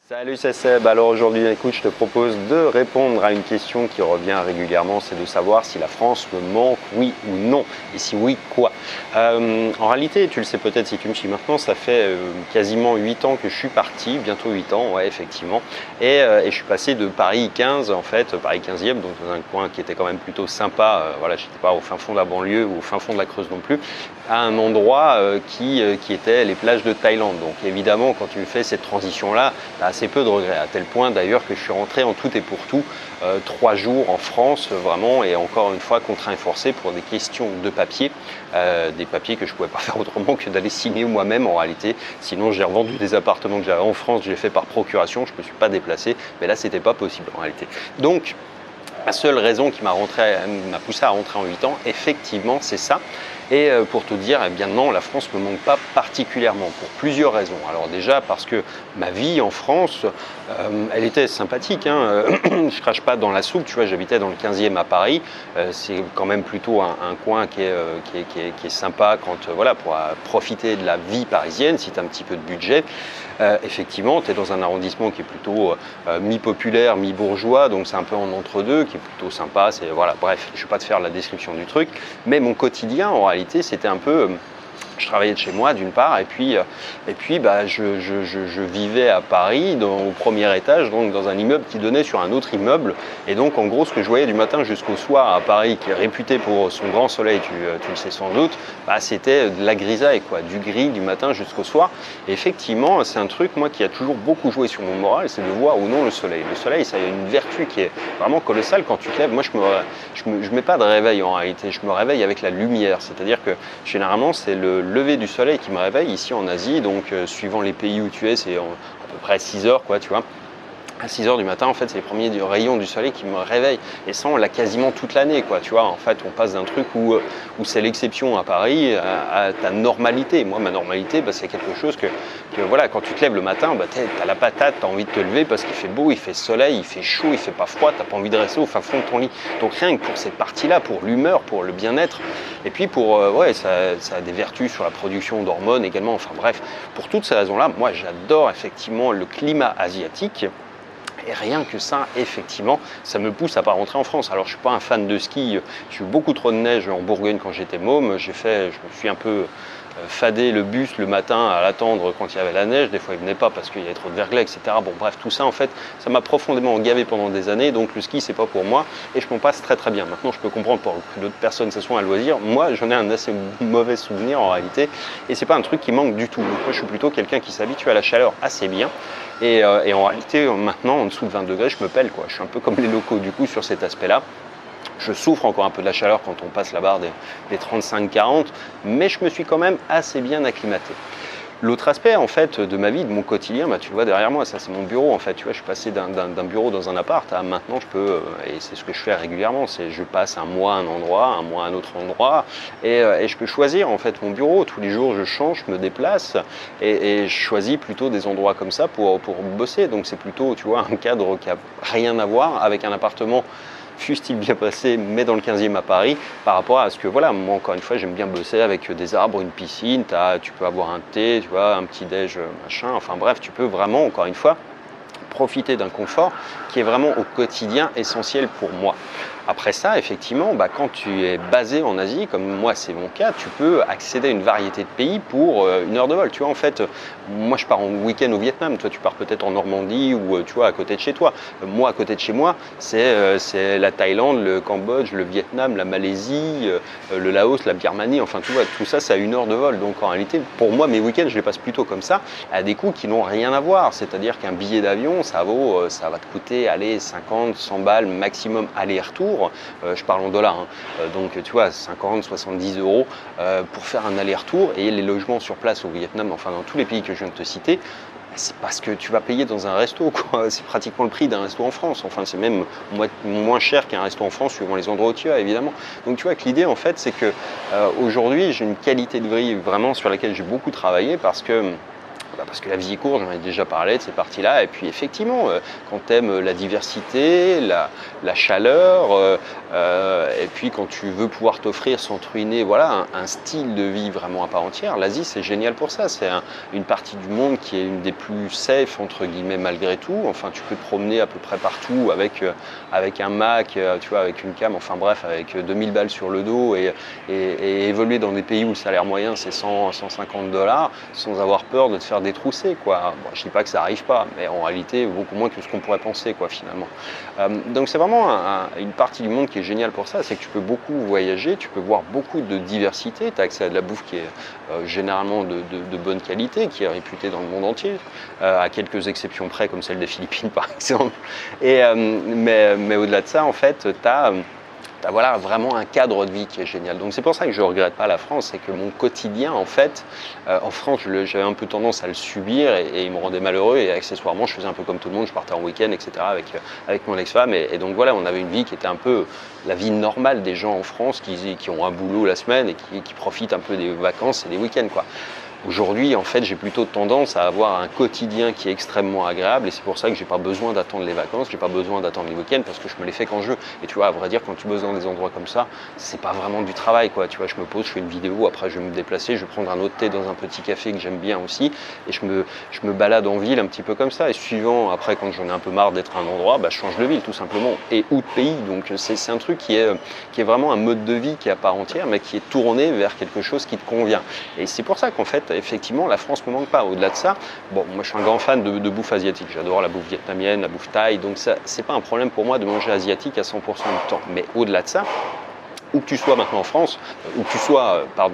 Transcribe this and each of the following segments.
Salut, c'est Seb. Alors aujourd'hui, écoute, je te propose de répondre à une question qui revient régulièrement, c'est de savoir si la France me manque, oui ou non, et si oui, quoi. En réalité, tu le sais peut-être si tu me suis maintenant, ça fait quasiment 8 ans que je suis parti, bientôt 8 ans, ouais, effectivement, et je suis passé de Paris 15, en fait, Paris 15e, donc dans un coin qui était quand même plutôt sympa, voilà, j'étais pas au fin fond de la banlieue ou au fin fond de la Creuse non plus, à un endroit qui était les plages de Thaïlande. Donc évidemment, quand tu fais cette transition-là, tu as assez peu de regrets, à tel point d'ailleurs que je suis rentré en tout et pour tout 3 jours en France, vraiment, et encore une fois contraint et forcé pour des questions de papier, des papiers que je ne pouvais pas faire autrement que d'aller signer moi-même en réalité. Sinon, j'ai revendu des appartements que j'avais en France, j'ai fait par procuration, je ne me suis pas déplacé, mais là, c'était pas possible en réalité. Donc, la seule raison qui m'a poussé à rentrer en 8 ans, effectivement, c'est ça. Et pour te dire, eh bien non, la France ne me manque pas particulièrement pour plusieurs raisons. Alors déjà parce que ma vie en France, elle était sympathique, hein. Je crache pas dans la soupe, tu vois, j'habitais dans le 15e à Paris. C'est quand même plutôt un coin qui est sympa quand, voilà, pour profiter de la vie parisienne, si tu as un petit peu de budget. Effectivement, tu es dans un arrondissement qui est plutôt mi-populaire, mi-bourgeois, donc c'est un peu en entre-deux, qui est plutôt sympa. Voilà, bref, je ne vais pas te faire la description du truc, mais mon quotidien, en réalité, c'était un peu... Je travaillais de chez moi d'une part et puis bah, je vivais à Paris au premier étage, donc dans un immeuble qui donnait sur un autre immeuble. Et donc en gros ce que je voyais du matin jusqu'au soir à Paris, qui est réputé pour son grand soleil, tu le sais sans doute, bah, c'était de la grisaille, quoi, du gris du matin jusqu'au soir. Et effectivement c'est un truc moi qui a toujours beaucoup joué sur mon moral, c'est de voir ou non le soleil. Le soleil ça a une vertu qui est vraiment colossale quand tu te lèves. Moi je mets pas de réveil en réalité, je me réveille avec la lumière, c'est-à-dire que généralement c'est le lever du soleil qui me réveille ici en Asie, donc suivant les pays où tu es, c'est à peu près 6 heures, quoi, tu vois. À 6 heures du matin, en fait, c'est les premiers rayons du soleil qui me réveillent. Et ça, on l'a quasiment toute l'année, quoi. Tu vois, en fait, on passe d'un truc où c'est l'exception à Paris à ta normalité. Moi, ma normalité, bah, c'est quelque chose que voilà, quand tu te lèves le matin, bah, t'as la patate, t'as envie de te lever parce qu'il fait beau, il fait soleil, il fait chaud, il fait pas froid, t'as pas envie de rester au fin fond de ton lit. Donc rien que pour cette partie-là, pour l'humeur, pour le bien-être, et puis pour, ça a des vertus sur la production d'hormones également. Enfin bref, pour toutes ces raisons-là, moi, j'adore effectivement le climat asiatique. Et rien que ça, effectivement, ça me pousse à pas rentrer en France. Alors, je suis pas un fan de ski. J'ai eu beaucoup trop de neige en Bourgogne quand j'étais môme. Je me suis un peu fadé le bus le matin à l'attendre quand il y avait la neige. Des fois, il venait pas parce qu'il y avait trop de verglas, etc. Bon, bref, tout ça, en fait, ça m'a profondément gavé pendant des années. Donc, le ski, c'est pas pour moi. Et je m'en passe très, très bien. Maintenant, je peux comprendre pour que d'autres personnes, ce soit un loisir. Moi, j'en ai un assez mauvais souvenir en réalité. Et c'est pas un truc qui manque du tout. Donc, moi, je suis plutôt quelqu'un qui s'habitue à la chaleur assez bien. Et en réalité, maintenant, en dessous de 20 degrés, je me pèle, quoi. Je suis un peu comme les locaux, du coup, sur cet aspect-là. Je souffre encore un peu de la chaleur quand on passe la barre des 35-40, mais je me suis quand même assez bien acclimaté. L'autre aspect, en fait, de ma vie, de mon quotidien, bah, tu le vois derrière moi, ça c'est mon bureau, en fait. Tu vois, je suis passé d'un bureau dans un appart à maintenant, je peux, et c'est ce que je fais régulièrement, c'est je passe un mois à un endroit, un mois à un autre endroit, et je peux choisir, en fait, mon bureau. Tous les jours, je change, je me déplace, et je choisis plutôt des endroits comme ça pour bosser. Donc c'est plutôt, tu vois, un cadre qui a rien à voir avec un appartement fût-il bien passé, mais dans le 15e à Paris, par rapport à ce que, voilà, moi encore une fois, j'aime bien bosser avec des arbres, une piscine, tu peux avoir un thé, tu vois, un petit déj, machin, enfin bref, tu peux vraiment, encore une fois, profiter d'un confort qui est vraiment au quotidien essentiel pour moi. Après ça, effectivement, bah, quand tu es basé en Asie, comme moi c'est mon cas, tu peux accéder à une variété de pays pour 1 heure de vol. Tu vois, en fait, moi je pars en week-end au Vietnam, toi tu pars peut-être en Normandie ou tu vois à côté de chez toi. Moi à côté de chez moi, c'est la Thaïlande, le Cambodge, le Vietnam, la Malaisie, le Laos, la Birmanie, enfin tu vois, tout ça, c'est à 1 heure de vol. Donc en réalité, pour moi, mes week-ends, je les passe plutôt comme ça, à des coûts qui n'ont rien à voir. C'est-à-dire qu'un billet d'avion, ça va te coûter, allez, 50, 100 balles maximum aller-retour. Je parle en dollars, hein. Donc tu vois, 50, 70 euros pour faire un aller-retour, et les logements sur place au Vietnam, enfin dans tous les pays que je viens de te citer, c'est parce que tu vas payer dans un resto, quoi. C'est pratiquement le prix d'un resto en France. Enfin, c'est même moins cher qu'un resto en France, suivant les endroits où tu as, évidemment. Donc, tu vois que l'idée, en fait, c'est que aujourd'hui, j'ai une qualité de vie vraiment sur laquelle j'ai beaucoup travaillé parce que Parce que la vie est courte, j'en ai déjà parlé de ces parties-là. Et puis effectivement, quand tu aimes la diversité, la chaleur, et puis quand tu veux pouvoir t'offrir sans te ruiner, voilà, un style de vie vraiment à part entière, l'Asie c'est génial pour ça. C'est une partie du monde qui est une des plus safe entre guillemets malgré tout. Enfin, tu peux te promener à peu près partout avec un Mac, tu vois, avec une cam, enfin bref, avec 2000 balles sur le dos et évoluer dans des pays où le salaire moyen c'est 100-150 $ sans avoir peur de te faire détrousser, quoi. Bon, je dis pas que ça arrive pas, mais en réalité beaucoup moins que ce qu'on pourrait penser, quoi, finalement. Donc c'est vraiment une partie du monde qui est géniale pour ça, c'est que tu peux beaucoup voyager, tu peux voir beaucoup de diversité, tu as accès à de la bouffe qui est généralement de bonne qualité, qui est réputée dans le monde entier, à quelques exceptions près comme celle des Philippines par exemple. Mais au-delà de ça, en fait, tu as voilà, vraiment un cadre de vie qui est génial. Donc c'est pour ça que je ne regrette pas la France, c'est que mon quotidien, en fait, en France, j'avais un peu tendance à le subir et il me rendait malheureux et accessoirement, je faisais un peu comme tout le monde, je partais en week-end, etc. avec mon ex-femme et donc voilà, on avait une vie qui était un peu la vie normale des gens en France qui ont un boulot la semaine et qui profitent un peu des vacances et des week-ends, quoi. Aujourd'hui, en fait, j'ai plutôt tendance à avoir un quotidien qui est extrêmement agréable et c'est pour ça que j'ai pas besoin d'attendre les vacances, j'ai pas besoin d'attendre les week-ends parce que je me les fais quand je veux. Et tu vois, à vrai dire, quand tu bosses dans des endroits comme ça, c'est pas vraiment du travail, quoi. Tu vois, je me pose, je fais une vidéo, après je vais me déplacer, je vais prendre un autre thé dans un petit café que j'aime bien aussi et je me balade en ville un petit peu comme ça. Et suivant, après, quand j'en ai un peu marre d'être à un endroit, bah, je change de ville tout simplement et ou de pays. Donc c'est un truc qui est vraiment un mode de vie qui est à part entière, mais qui est tourné vers quelque chose qui te convient. Et c'est pour ça qu'en fait, effectivement, la France ne me manque pas. Au-delà de ça, bon, moi je suis un grand fan de bouffe asiatique. J'adore la bouffe vietnamienne, la bouffe thaï, donc ça, c'est pas un problème pour moi de manger asiatique à 100% du temps. Mais au-delà de ça, où que tu sois maintenant en France, où que tu sois dans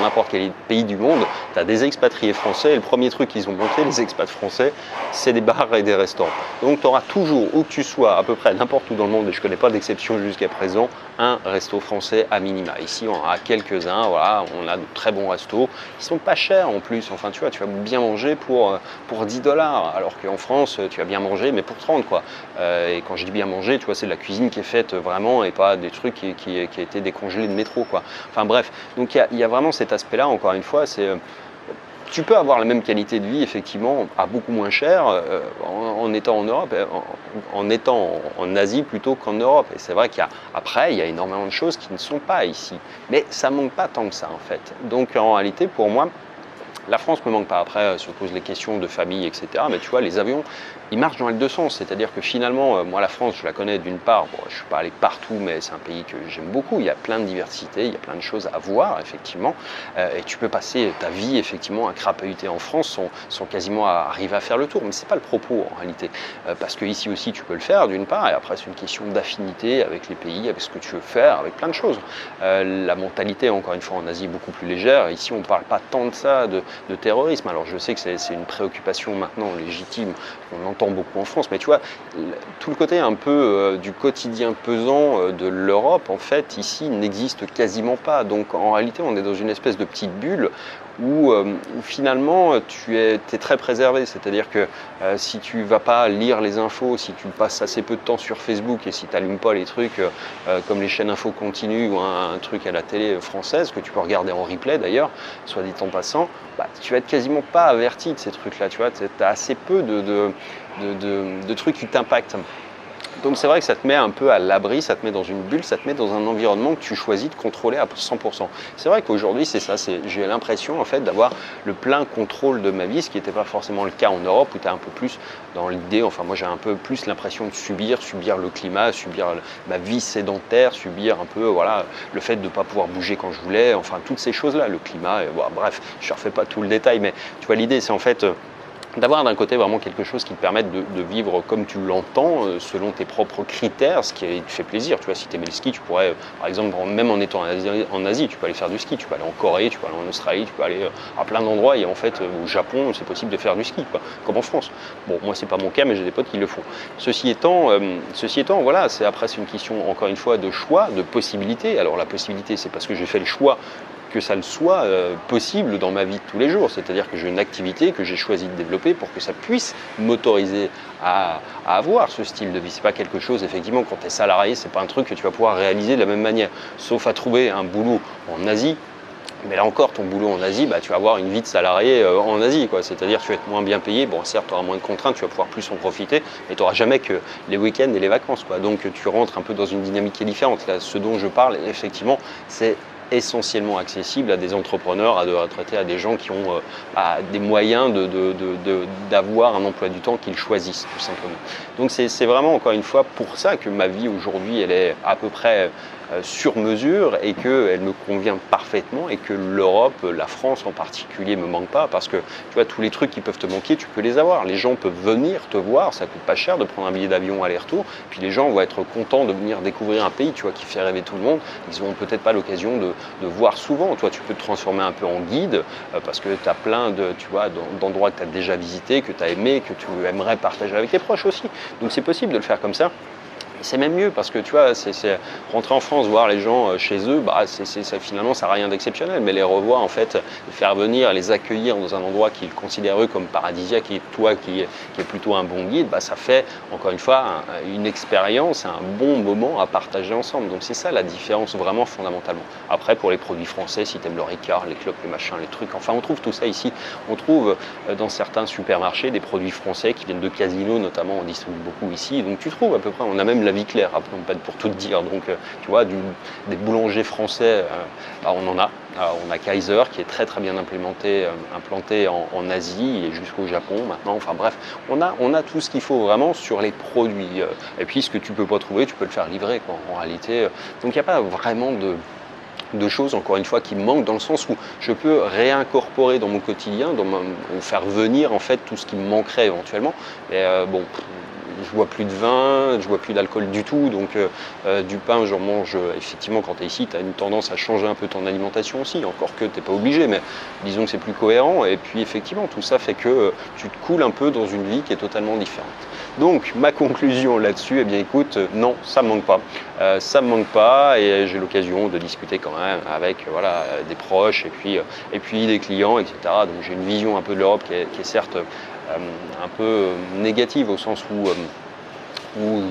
n'importe quel pays du monde, tu as des expatriés français et le premier truc qu'ils ont monté, les expats français, c'est des bars et des restaurants. Donc tu auras toujours, où que tu sois, à peu près n'importe où dans le monde, et je ne connais pas d'exception jusqu'à présent, un resto français à minima. Ici, on en a quelques-uns, voilà, on a de très bons restos, qui sont pas chers en plus, enfin tu vois, tu vas bien manger pour 10 $, alors qu'en France, tu vas bien manger, mais pour 30, quoi. Et quand je dis bien manger, tu vois, c'est de la cuisine qui est faite vraiment et pas des trucs qui a été décongelé de métro, quoi. Enfin bref, donc il y a vraiment cet aspect-là, encore une fois, c'est tu peux avoir la même qualité de vie effectivement à beaucoup moins cher en étant en Europe, en étant en Asie plutôt qu'en Europe. Et c'est vrai qu'après, il y a énormément de choses qui ne sont pas ici. Mais ça ne manque pas tant que ça en fait. Donc en réalité, pour moi, la France ne me manque pas. Après, se posent les questions de famille, etc. Mais tu vois, les avions, ils marchent dans les deux sens. C'est-à-dire que finalement, moi, la France, je la connais d'une part. Bon, je ne suis pas allé partout, mais c'est un pays que j'aime beaucoup. Il y a plein de diversité, il y a plein de choses à voir, effectivement. Et tu peux passer ta vie, effectivement, à crapahuter en France sans quasiment arriver à faire le tour. Mais ce n'est pas le propos, en réalité. Parce qu'ici aussi, tu peux le faire, d'une part. Et après, c'est une question d'affinité avec les pays, avec ce que tu veux faire, avec plein de choses. La mentalité, encore une fois, en Asie, est beaucoup plus légère. Ici, on ne parle pas tant de ça, de terrorisme. Alors je sais que c'est une préoccupation maintenant légitime, on entend beaucoup en France, mais tu vois, tout le côté un peu du quotidien pesant de l'Europe, en fait, ici, n'existe quasiment pas. Donc en réalité, on est dans une espèce de petite bulle où finalement tu es très préservé, c'est-à-dire que si tu vas pas lire les infos, si tu passes assez peu de temps sur Facebook et si tu n'allumes pas les trucs comme les chaînes info continues ou un truc à la télé française que tu peux regarder en replay d'ailleurs, soit dit en passant, bah, tu vas être quasiment pas averti de ces trucs-là, tu vois, tu as assez peu de trucs qui t'impactent. Donc c'est vrai que ça te met un peu à l'abri, ça te met dans une bulle, ça te met dans un environnement que tu choisis de contrôler à 100%. C'est vrai qu'aujourd'hui c'est ça, j'ai l'impression en fait d'avoir le plein contrôle de ma vie, ce qui n'était pas forcément le cas en Europe où tu es un peu plus dans l'idée, enfin moi j'ai un peu plus l'impression de subir le climat, subir ma vie sédentaire, subir un peu voilà, le fait de ne pas pouvoir bouger quand je voulais, enfin toutes ces choses-là, le climat, et, bon, bref, je ne refais pas tout le détail, mais tu vois l'idée c'est en fait d'avoir d'un côté vraiment quelque chose qui te permette de vivre comme tu l'entends, selon tes propres critères, ce qui te fait plaisir. Tu vois, si tu aimais le ski, tu pourrais, par exemple, même en étant en Asie, tu peux aller faire du ski, tu peux aller en Corée, tu peux aller en Australie, tu peux aller à plein d'endroits. Et en fait, au Japon, c'est possible de faire du ski, quoi, comme en France. Bon, moi, c'est pas mon cas, mais j'ai des potes qui le font. Ceci étant, voilà, après, c'est une question, encore une fois, de choix, de possibilité. Alors, la possibilité, c'est parce que j'ai fait le choix que ça le soit possible dans ma vie de tous les jours. C'est-à-dire que j'ai une activité que j'ai choisi de développer pour que ça puisse m'autoriser à avoir ce style de vie. C'est pas quelque chose, effectivement, quand tu es salarié, c'est pas un truc que tu vas pouvoir réaliser de la même manière. Sauf à trouver un boulot en Asie, Mais là encore, ton boulot en Asie, tu vas avoir une vie de salarié en Asie, quoi. C'est-à-dire que tu vas être moins bien payé. Bon, certes, tu auras moins de contraintes, tu vas pouvoir plus en profiter, mais tu n'auras jamais que les week-ends et les vacances, quoi. Donc tu rentres un peu dans une dynamique qui est différente. Là, ce dont je parle, effectivement, c'est essentiellement accessible à des entrepreneurs, à des retraités, à des gens qui ont des moyens d'avoir un emploi du temps qu'ils choisissent, tout simplement. Donc c'est vraiment, encore une fois, pour ça que ma vie aujourd'hui, elle est à peu près sur mesure et qu'elle me convient parfaitement et que l'Europe, la France en particulier, me manque pas parce que tu vois, tous les trucs qui peuvent te manquer, tu peux les avoir. Les gens peuvent venir te voir, ça coûte pas cher de prendre un billet d'avion aller-retour, puis les gens vont être contents de venir découvrir un pays, tu vois, qui fait rêver tout le monde. Ils n'auront peut-être pas l'occasion de voir souvent. Toi, tu peux te transformer un peu en guide parce que tu as plein d'endroits que tu as déjà visités, que tu as aimé, que tu aimerais partager avec tes proches aussi. Donc c'est possible de le faire comme ça. C'est même mieux parce que tu vois, c'est rentrer en France, voir les gens chez eux, finalement ça n'a rien d'exceptionnel, mais les revoir en fait, les faire venir, les accueillir dans un endroit qu'ils considèrent eux comme paradisiaque et toi qui est plutôt un bon guide, ça fait encore une fois une expérience, un bon moment à partager ensemble. Donc c'est ça la différence vraiment fondamentalement. Après pour les produits français, si tu aimes le Ricard, les clopes, les machins, les trucs, enfin on trouve tout ça ici. On trouve dans certains supermarchés des produits français qui viennent de Casino notamment, on distribue beaucoup ici, donc tu trouves à peu près, on a même la vie claire, pour tout te dire. Donc, tu vois, des boulangers français, on en a. Alors, on a Kaiser qui est très très bien implanté en Asie et jusqu'au Japon maintenant. Enfin bref, on a tout ce qu'il faut vraiment sur les produits. Et puis, ce que tu peux pas trouver, tu peux le faire livrer, quoi, en réalité. Donc, il n'y a pas vraiment de choses, encore une fois, qui me manquent dans le sens où je peux réincorporer dans mon quotidien, ou faire venir en fait tout ce qui me manquerait éventuellement. Mais bon. Je bois plus de vin, je bois plus d'alcool du tout, donc du pain j'en mange effectivement quand tu es ici, tu as une tendance à changer un peu ton alimentation aussi, encore que tu n'es pas obligé, mais disons que c'est plus cohérent, et puis effectivement tout ça fait que tu te coules un peu dans une vie qui est totalement différente. Donc ma conclusion là-dessus, eh bien écoute, non, ça me manque pas. Ça me manque pas et j'ai l'occasion de discuter quand même avec des proches et puis des clients, etc. Donc j'ai une vision un peu de l'Europe qui est certes un peu négative au sens où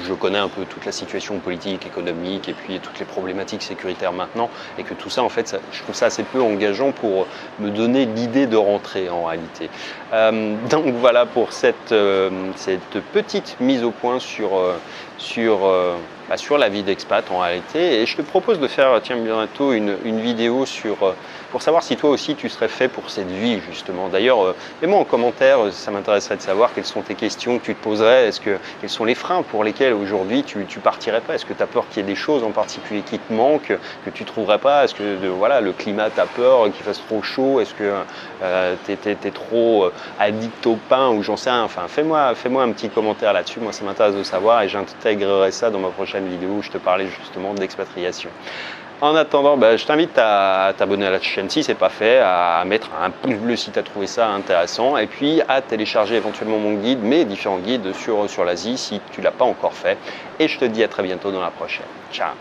je connais un peu toute la situation politique, économique et puis toutes les problématiques sécuritaires maintenant et que tout ça en fait je trouve ça assez peu engageant pour me donner l'idée de rentrer en réalité. Donc voilà pour cette petite mise au point sur la vie d'expat en réalité et je te propose de faire bientôt une vidéo pour savoir si toi aussi tu serais fait pour cette vie justement. D'ailleurs, mets-moi en commentaire, ça m'intéresserait de savoir quelles sont tes questions que tu te poserais, quels sont les freins pour lesquels aujourd'hui tu partirais pas. Est-ce que tu as peur qu'il y ait des choses en particulier qui te manquent, que tu ne trouverais pas? Est-ce que le climat t'as peur, qu'il fasse trop chaud? Est-ce que t'es trop addict au pain ou j'en sais rien? Enfin, fais-moi un petit commentaire là-dessus, moi ça m'intéresse de savoir et j'intégrerai ça dans ma prochaine vidéo où je te parlais justement d'expatriation. En attendant, je t'invite à t'abonner à la chaîne si ce n'est pas fait, à mettre un pouce bleu si tu as trouvé ça intéressant et puis à télécharger éventuellement mon guide, mes différents guides sur l'Asie si tu ne l'as pas encore fait. Et je te dis à très bientôt dans la prochaine. Ciao!